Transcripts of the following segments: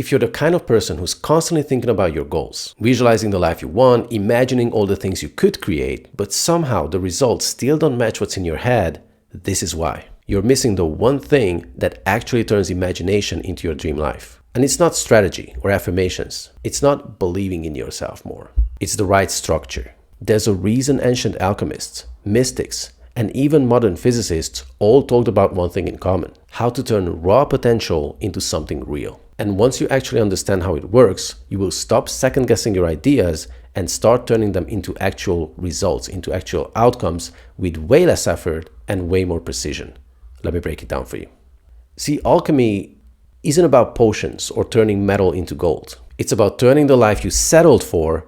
If you're the kind of person who's constantly thinking about your goals, visualizing the life you want, imagining all the things you could create, but somehow the results still don't match what's in your head, this is why. You're missing the one thing that actually turns imagination into your dream life. And it's not strategy or affirmations. It's not believing in yourself more. It's the right structure. There's a reason ancient alchemists, mystics, and even modern physicists all talked about one thing in common: how to turn raw potential into something real. And once you actually understand how it works, you will stop second-guessing your ideas and start turning them into actual results, into actual outcomes with way less effort and way more precision. Let me break it down for you. See, alchemy isn't about potions or turning metal into gold. It's about turning the life you settled for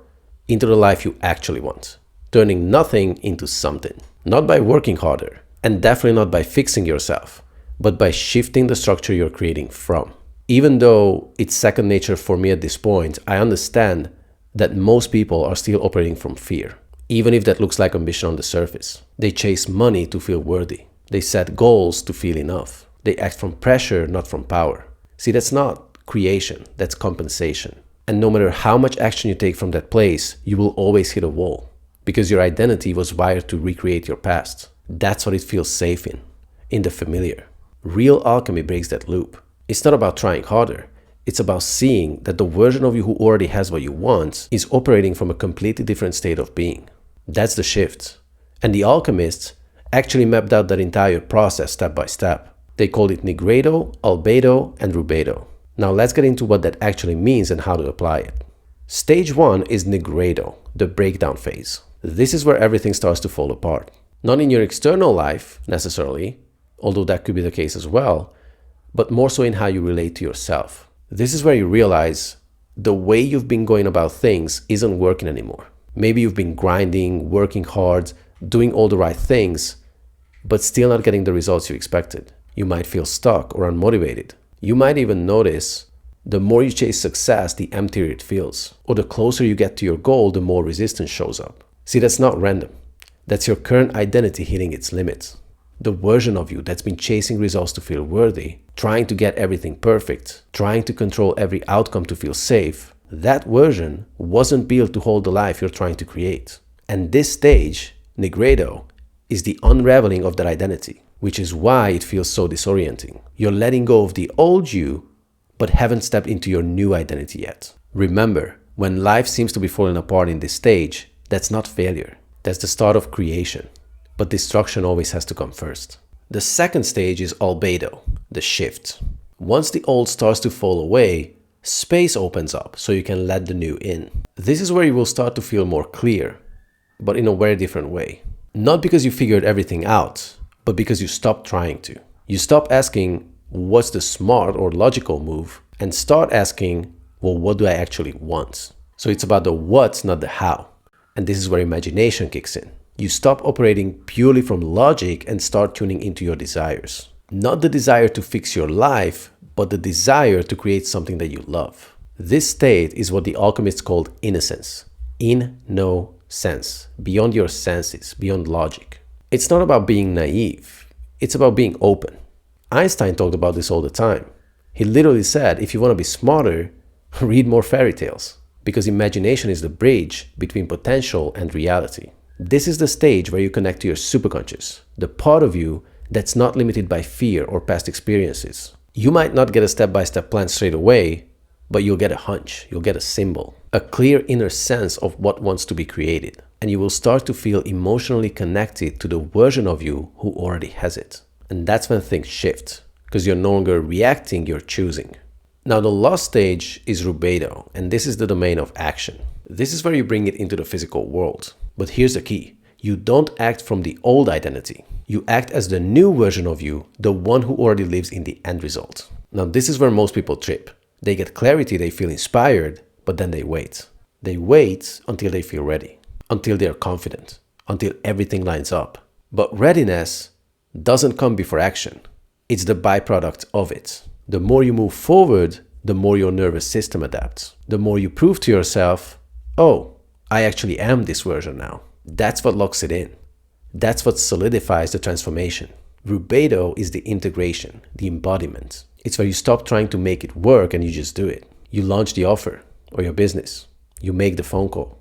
into the life you actually want. Turning nothing into something. Not by working harder, and definitely not by fixing yourself, but by shifting the structure you're creating from. Even though it's second nature for me at this point, I understand that most people are still operating from fear, even if that looks like ambition on the surface. They chase money to feel worthy. They set goals to feel enough. They act from pressure, not from power. See, that's not creation, that's compensation. And no matter how much action you take from that place, you will always hit a wall, because your identity was wired to recreate your past. That's what it feels safe in the familiar. Real alchemy breaks that loop. It's not about trying harder. It's about seeing that the version of you who already has what you want is operating from a completely different state of being. That's the shift. And the alchemists actually mapped out that entire process step by step. They called it Nigredo, Albedo, and Rubedo. Now let's get into what that actually means and how to apply it. Stage 1 is Nigredo, the breakdown phase. This is where everything starts to fall apart. Not in your external life, necessarily, although that could be the case as well, but more so in how you relate to yourself. This is where you realize the way you've been going about things isn't working anymore. Maybe you've been grinding, working hard, doing all the right things, but still not getting the results you expected. You might feel stuck or unmotivated. You might even notice the more you chase success, the emptier it feels. Or the closer you get to your goal, the more resistance shows up. See, that's not random. That's your current identity hitting its limits. The version of you that's been chasing results to feel worthy, trying to get everything perfect, trying to control every outcome to feel safe, that version wasn't built to hold the life you're trying to create. And this stage, Nigredo, is the unraveling of that identity, which is why it feels so disorienting. You're letting go of the old you, but haven't stepped into your new identity yet. Remember, when life seems to be falling apart in this stage, that's not failure. That's the start of creation. But destruction always has to come first. The second stage is Albedo, the shift. Once the old starts to fall away, space opens up so you can let the new in. This is where you will start to feel more clear, but in a very different way. Not because you figured everything out, but because you stopped trying to. You stop asking, what's the smart or logical move, and start asking, well, what do I actually want? So it's about the what, not the how. And this is where imagination kicks in. You stop operating purely from logic and start tuning into your desires. Not the desire to fix your life, but the desire to create something that you love. This state is what the alchemists called innocence. In no sense. Beyond your senses, beyond logic. It's not about being naive. It's about being open. Einstein talked about this all the time. He literally said, if you want to be smarter, read more fairy tales. Because imagination is the bridge between potential and reality. This is the stage where you connect to your superconscious, the part of you that's not limited by fear or past experiences. You might not get a step-by-step plan straight away, but you'll get a hunch, you'll get a symbol, a clear inner sense of what wants to be created. And you will start to feel emotionally connected to the version of you who already has it. And that's when things shift, because you're no longer reacting, you're choosing. Now the last stage is Rubedo, and this is the domain of action. This is where you bring it into the physical world. But here's the key. You don't act from the old identity. You act as the new version of you, the one who already lives in the end result. Now this is where most people trip. They get clarity, they feel inspired, but then they wait. They wait until they feel ready, until they are confident, until everything lines up. But readiness doesn't come before action. It's the byproduct of it. The more you move forward, the more your nervous system adapts. The more you prove to yourself, oh, I actually am this version now. That's what locks it in. That's what solidifies the transformation. Rubedo is the integration, the embodiment. It's where you stop trying to make it work and you just do it. You launch the offer or your business. You make the phone call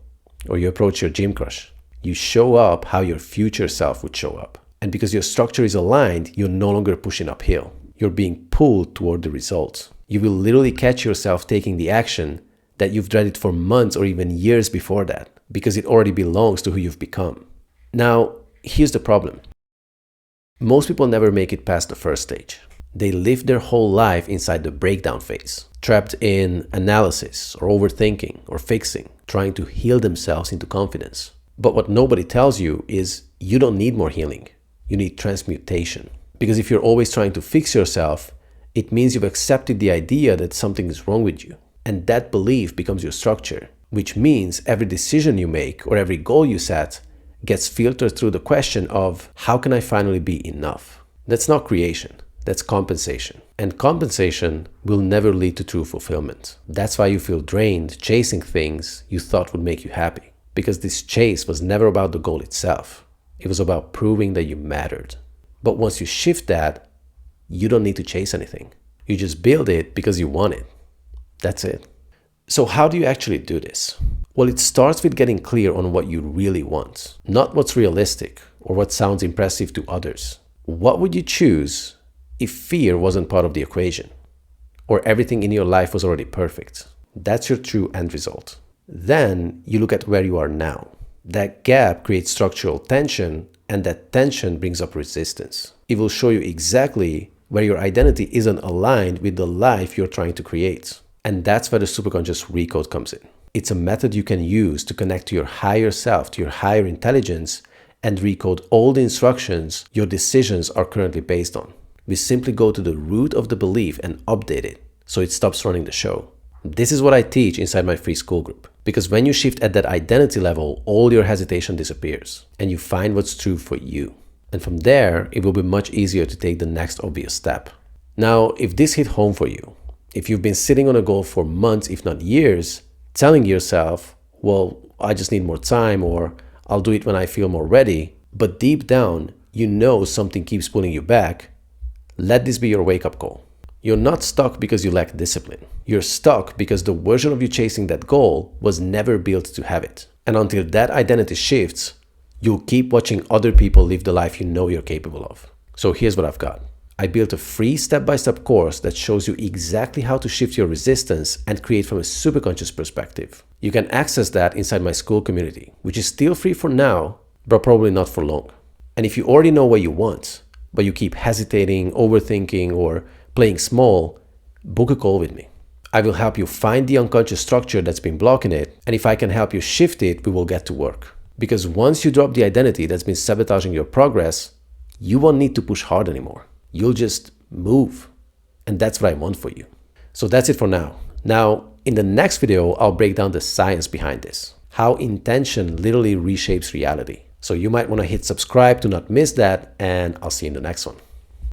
or you approach your gym crush. You show up how your future self would show up. And because your structure is aligned, you're no longer pushing uphill. You're being pulled toward the results. You will literally catch yourself taking the action that you've dreaded for months or even years before that, because it already belongs to who you've become. Now, here's the problem. Most people never make it past the first stage. They live their whole life inside the breakdown phase, trapped in analysis or overthinking or fixing, trying to heal themselves into confidence. But what nobody tells you is you don't need more healing. You need transmutation. Because if you're always trying to fix yourself, it means you've accepted the idea that something is wrong with you. And that belief becomes your structure, which means every decision you make or every goal you set gets filtered through the question of how can I finally be enough? That's not creation. That's compensation. And compensation will never lead to true fulfillment. That's why you feel drained chasing things you thought would make you happy. Because this chase was never about the goal itself. It was about proving that you mattered. But once you shift that, you don't need to chase anything. You just build it because you want it. That's it. So how do you actually do this? Well, it starts with getting clear on what you really want, not what's realistic or what sounds impressive to others. What would you choose if fear wasn't part of the equation, or everything in your life was already perfect? That's your true end result. Then you look at where you are now. That gap creates structural tension, and that tension brings up resistance. It will show you exactly where your identity isn't aligned with the life you're trying to create. And that's where the superconscious recode comes in. It's a method you can use to connect to your higher self, to your higher intelligence, and recode all the instructions your decisions are currently based on. We simply go to the root of the belief and update it so it stops running the show. This is what I teach inside my free school group. Because when you shift at that identity level, all your hesitation disappears and you find what's true for you. And from there, it will be much easier to take the next obvious step. Now, if this hit home for you, if you've been sitting on a goal for months, if not years, telling yourself, well, I just need more time, or I'll do it when I feel more ready, but deep down, you know something keeps pulling you back, let this be your wake-up call. You're not stuck because you lack discipline. You're stuck because the version of you chasing that goal was never built to have it. And until that identity shifts, you'll keep watching other people live the life you know you're capable of. So here's what I've got. I built a free step-by-step course that shows you exactly how to shift your resistance and create from a superconscious perspective. You can access that inside my school community, which is still free for now, but probably not for long. And if you already know what you want, but you keep hesitating, overthinking, or playing small, book a call with me. I will help you find the unconscious structure that's been blocking it, and if I can help you shift it, we will get to work. Because once you drop the identity that's been sabotaging your progress, you won't need to push hard anymore. You'll just move. And that's what I want for you. So that's it for now. Now, in the next video, I'll break down the science behind this. How intention literally reshapes reality. So you might want to hit subscribe to not miss that, and I'll see you in the next one.